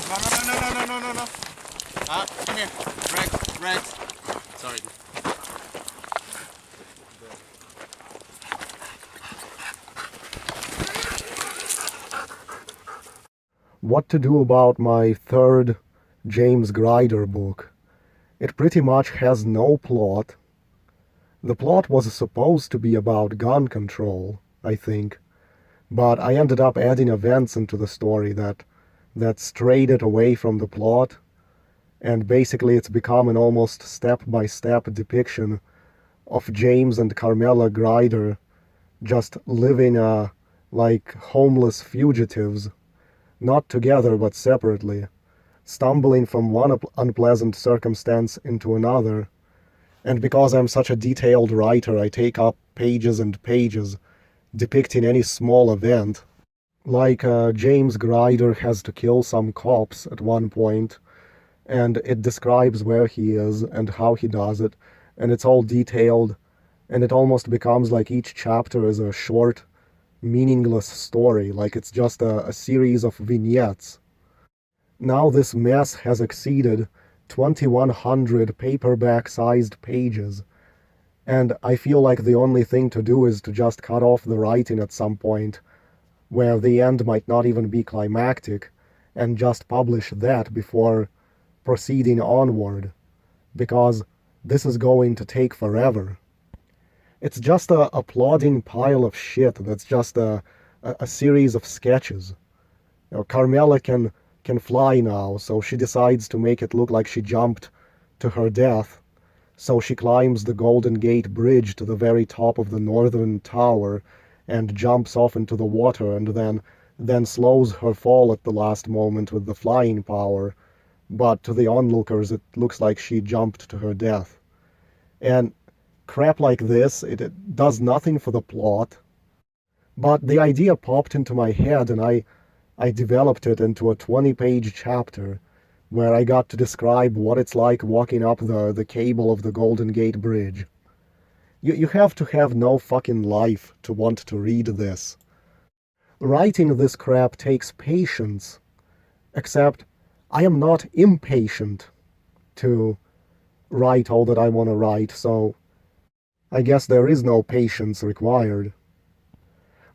Come on, no. Come here. Rex. Sorry. What to do about my third James Grider book? It pretty much has no plot. The plot was supposed to be about gun control, I think, but I ended up adding events into the story that strayed it away from the plot, and basically it's become an almost step-by-step depiction of James and Carmela Grider just living like homeless fugitives, not together but separately, stumbling from one unpleasant circumstance into another. And because I'm such a detailed writer, I take up pages and pages depicting any small event. Like James Grider has to kill some cops at one point, and it describes where he is and how he does it, and it's all detailed, and it almost becomes like each chapter is a short, meaningless story, like it's just a series of vignettes. Now this mess has exceeded 2100 paperback-sized pages, and I feel like the only thing to do is to just cut off the writing at some point, where the end might not even be climactic, and just publish that before proceeding onward, because this is going to take forever. It's just a plodding pile of shit that's just a series of sketches. Carmela can fly now, so she decides to make it look like she jumped to her death. So she climbs the Golden Gate Bridge to the very top of the northern tower and jumps off into the water, and then slows her fall at the last moment with the flying power. But to the onlookers it looks like she jumped to her death. And crap like this, it does nothing for the plot. But the idea popped into my head, and I developed it into a 20-page chapter where I got to describe what it's like walking up the cable of the Golden Gate Bridge. You have to have no fucking life to want to read this. Writing this crap takes patience, except I am not impatient to write all that I want to write, so I guess there is no patience required.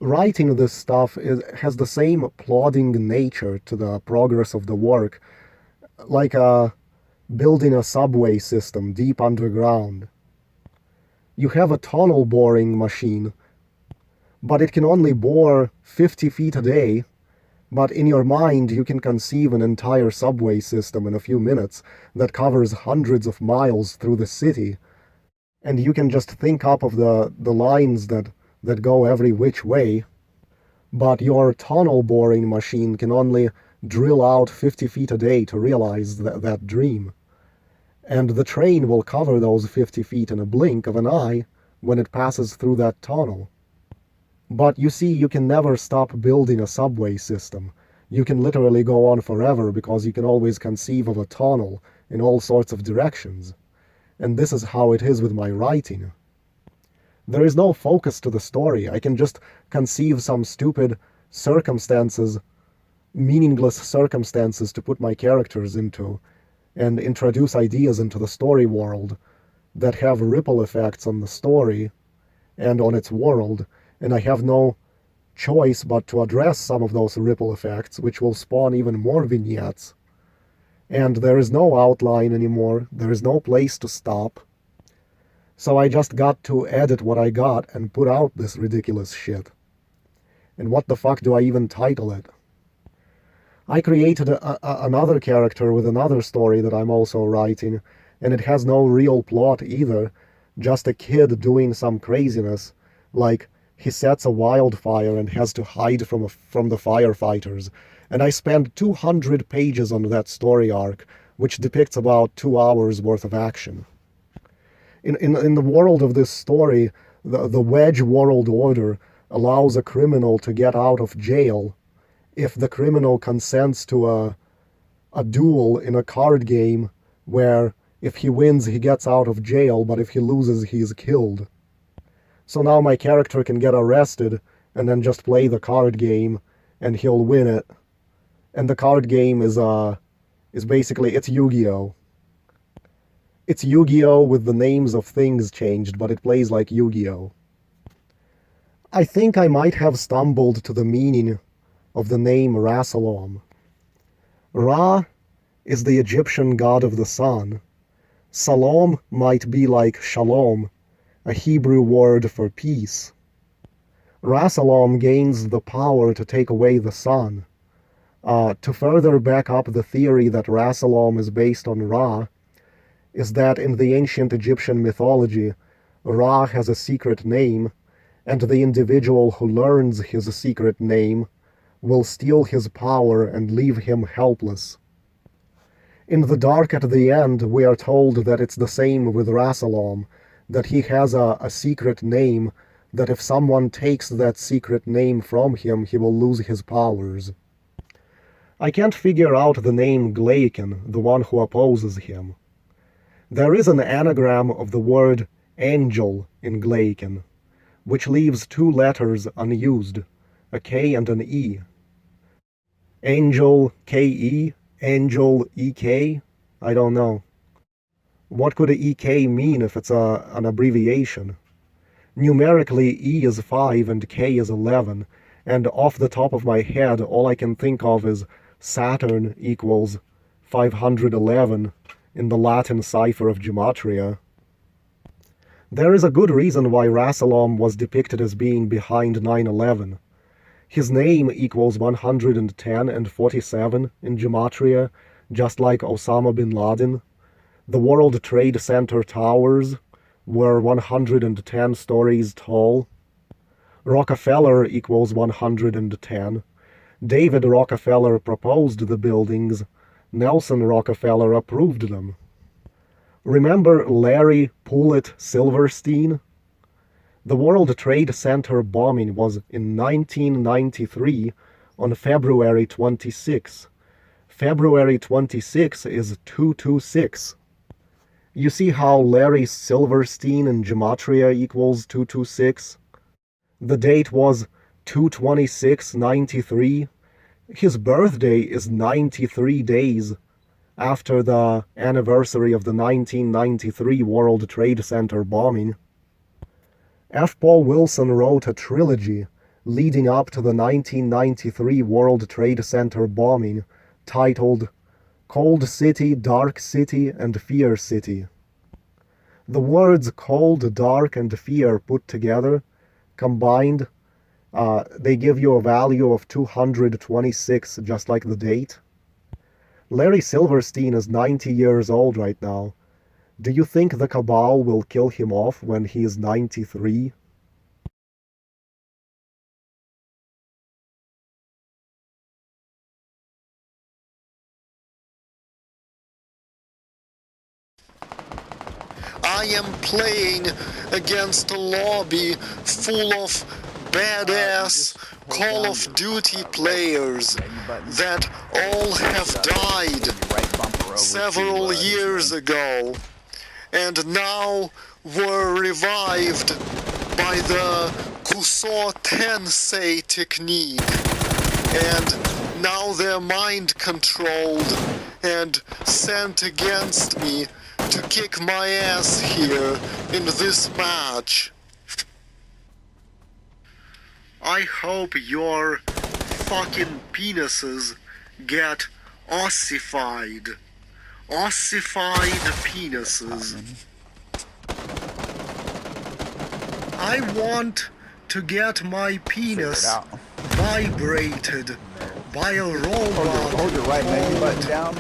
Writing this stuff has the same plodding nature to the progress of the work, like building a subway system deep underground. You have a tunnel boring machine, but it can only bore 50 feet a day, but in your mind you can conceive an entire subway system in a few minutes that covers hundreds of miles through the city, and you can just think up of the lines that go every which way. But your tunnel boring machine can only drill out 50 feet a day to realize that dream. And the train will cover those 50 feet in a blink of an eye when it passes through that tunnel. But you see, you can never stop building a subway system. You can literally go on forever because you can always conceive of a tunnel in all sorts of directions. And this is how it is with my writing. There is no focus to the story. I can just conceive some stupid circumstances, meaningless circumstances to put my characters into, and introduce ideas into the story world that have ripple effects on the story and on its world, and I have no choice but to address some of those ripple effects, which will spawn even more vignettes. And there is no outline anymore, there is no place to stop. So I just got to edit what I got and put out this ridiculous shit. And what the fuck do I even title it? I created another character with another story that I'm also writing, and it has no real plot either, just a kid doing some craziness, like he sets a wildfire and has to hide from the firefighters, and I spent 200 pages on that story arc, which depicts about 2 hours worth of action. In the world of this story, the Wedge World Order allows a criminal to get out of jail if the criminal consents to a duel in a card game where if he wins he gets out of jail, but if he loses he is killed. So now my character can get arrested and then just play the card game and he'll win it, And the card game is basically, it's Yu-Gi-Oh! It's Yu-Gi-Oh! With the names of things changed, but it plays like Yu-Gi-Oh! I think I might have stumbled to the meaning of the name Rassalom. Ra is the Egyptian god of the sun. Salom might be like shalom, a Hebrew word for peace. Rassalom gains the power to take away the sun. To further back up the theory that Rassalom is based on Ra, is that in the ancient Egyptian mythology, Ra has a secret name, and the individual who learns his secret name will steal his power and leave him helpless. In the dark at the end, we are told that it's the same with Rassalom, that he has a secret name, that if someone takes that secret name from him, he will lose his powers. I can't figure out the name Glaken, the one who opposes him. There is an anagram of the word angel in Glaken, which leaves two letters unused, a K and an E. Angel K-E, Angel E-K? I don't know. What could a E-K mean if it's an abbreviation? Numerically, E is 5 and K is 11, and off the top of my head, all I can think of is Saturn equals 511 in the Latin cipher of Gematria. There is a good reason why Rassalom was depicted as being behind 9/11. His name equals 110 and 47 in Gematria, just like Osama bin Laden. The World Trade Center towers were 110 stories tall. Rockefeller equals 110. David Rockefeller proposed the buildings. Nelson Rockefeller approved them. Remember Larry Pullet Silverstein? The World Trade Center bombing was in 1993 on February 26. February 26 is 226. You see how Larry Silverstein in Gematria equals 226? The date was 2/26/93. His birthday is 93 days after the anniversary of the 1993 World Trade Center bombing. F. Paul Wilson wrote a trilogy leading up to the 1993 World Trade Center bombing titled Cold City, Dark City, and Fear City. The words cold, dark, and fear put together, combined, they give you a value of 226, just like the date. Larry Silverstein is 90 years old right now. Do you think the Cabal will kill him off when he is 93? I am playing against a lobby full of badass Call of Duty players that all have died several years ago and now were revived by the Kuso Tensei technique, and now they're mind controlled and sent against me to kick my ass here in this match. I hope your fucking penises get ossified. Ossified penises. I want to get my penis vibrated by a robot Hold your right menu button down.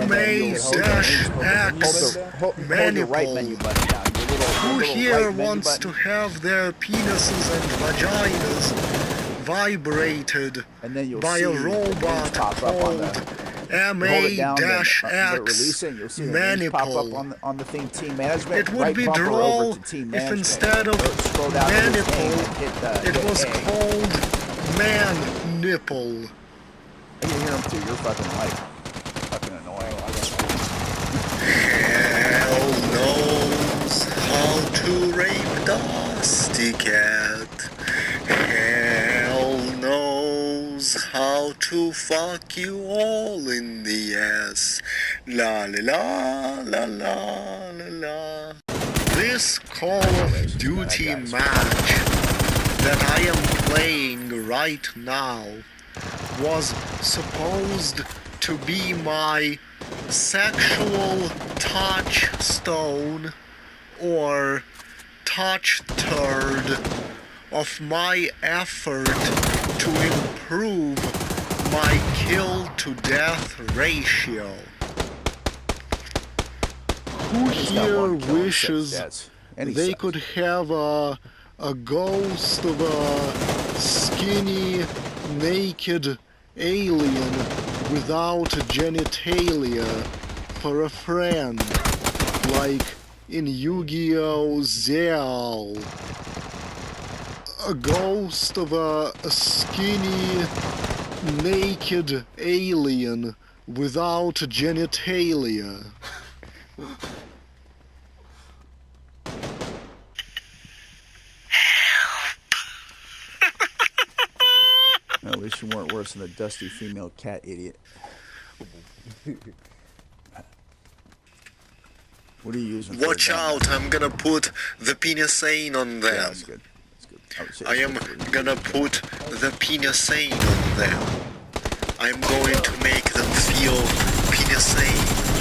MA-X Hold your right menu Maniple. button down. Who here wants to have their penises and vaginas vibrated and then you'll by see a the robot pop up on the, called hold it down, then MA-X release it, you'll see the names pop up on the thing Team Management. It would right be bumper droll over to Team if Management, instead of scroll down to his name maniple, and hit it was A. called man nipple. You can hear him through your fucking mic. Fucking annoying. Hell knows how to rape Dusty Cat. Hell knows knows how to fuck you all in the ass. La la la la la la la. This Call of Duty match that I am playing right now was supposed to be my sexual touchstone or touch turd of my effort to improve my kill to death ratio. Who here wishes they could have a ghost of a skinny, naked alien without genitalia for a friend, like in Yu-Gi-Oh! Zell? A ghost of a skinny, naked alien without genitalia. At least you weren't worse than the dusty female cat idiot. What are you using? Watch out, I'm gonna put the penisane on them. Yeah, that's good. That's good. I am gonna put the penisane on them. I'm going to make them feel penisane.